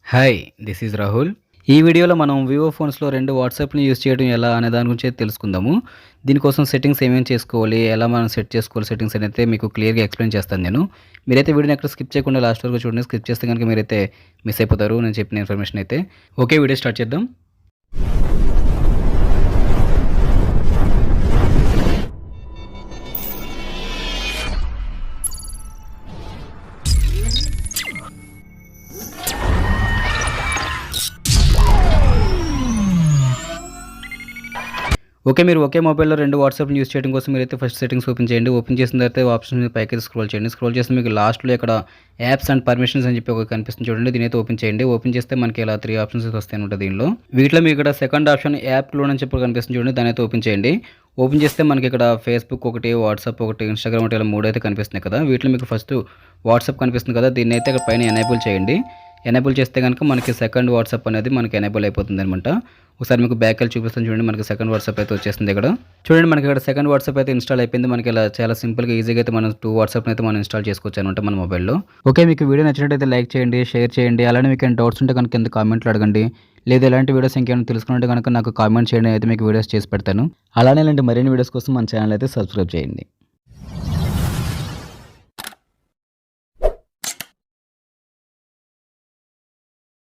Hi this is Rahul. ఈ వీడియోలో మనం వివో ఫోన్స్లో 2 వాట్సాప్‌ని యూజ్ చేయడం ఎలా అనే దాని గురించి అయితే తెలుసుకుందాము. దీనికోసం సెట్టింగ్స్ ఏమేమి చేసుకోవాలి, ఎలా మనం సెట్ చేసుకోవాలి సెట్టింగ్స్ అనైతే మీకు క్లియర్‌గా ఎక్స్‌ప్లెయిన్ చేస్తాను నేను. మీరైతే వీడియోని ఎక్కడ స్కిప్ చేయకుండా లాస్ట్ వరకు చూడండి. స్కిప్ చేస్తే గనుక మీరైతే మిస్ అయిపోతారు నేను చెప్పిన ఇన్ఫర్మేషన్ అయితే. ఓకే, వీడియో స్టార్ట్ చేద్దాం. ఓకే, మీరు ఒకే మొబైల్‌లో 2 వాట్సాప్‌ని యూజ్ చేయడం కోసం మీరైతే ఫస్ట్ సెట్టింగ్స్ ఓపెన్ చేయండి. ఓపెన్ చేసిన తర్వాత ఆప్షన్స్ మీద పైకి స్క్రోల్ చేయండి. స్క్రోల్ చేస్తే మీకు లాస్ట్‌లో ఇక్కడ యాప్స్ అండ్ పర్మిషన్స్ అని చెప్పి ఒకటి కనిపిస్తుంది చూడండి. దీనైతే ఓపెన్ చేయండి. ఓపెన్ చేస్తే మనకి ఇలా 3 ఆప్షన్స్ అయితే వస్తాయన్నమాట దీనిలో. వీటిలో మీకు ఇక్కడ సెకండ్ ఆప్షన్ యాప్ క్లోన్ అని చెప్పి కనిపిస్తుంది చూడండి. దానైతే ఓపెన్ చేయండి. ఓపెన్ చేస్తే మనకి ఇక్కడ ఫేస్‌బుక్ ఒకటి, వాట్సాప్ ఒకటి, ఇన్‌స్టాగ్రామ్ ఒకటి ఇలా 3 అయితే కనిపిస్తున్నాయి కదా! వీటిలో మీకు ఫస్ట్ వాట్సాప్ కనిపిస్తుంది కదా! దీన్నైతే ఇక్కడ పైన ఎనేబుల్ చేయండి. ఎనేబుల్ చేస్తే గనుక మనకి సెకండ్ వాట్సాప్ అనేది మనకి ఎనేబుల్ అయిపోతుందనమాట. ఒకసారి మీకు బ్యాక్‌కెళ్ళి చూపిస్తాను చూడండి. మనకి సెకండ్ వాట్సాప్ అయితే వచ్చేసింది ఇక్కడ. చూడండి మనకి ఇక్కడ సెకండ్ వాట్సాప్ అయితే ఇన్‌స్టాల్ అయిపోయింది. మనకి ఇలా చాలా సింపుల్‌గా ఈజీగా అయితే మనం 2 వాట్సాప్‌ని అయితే మనం ఇన్‌స్టాల్ చేసుకోవచ్చు అనమాట మన మొబైల్‌లో. ఓకే, మీకు వీడియో నచ్చినట్టయితే లైక్ చేయండి, షేర్ చేయండి. అలానే మీకు ఏమైనా డౌట్స్ ఉంటే కనుక కింద కామెంట్‌లో అడగండి. లేదా ఇలాంటి వీడియోస్ ఇంకేమైనా తెలుసుకుంటే కనుక నాకు కామెంట్ చేయండి. అయితే మీకు వీడియోస్ చేసి పెడతాను. అలానే ఇలాంటి మరిన్ని వీడియోస్ కోసం మన ఛానల్ అయితే సబ్స్క్రైబ్ చేయండి.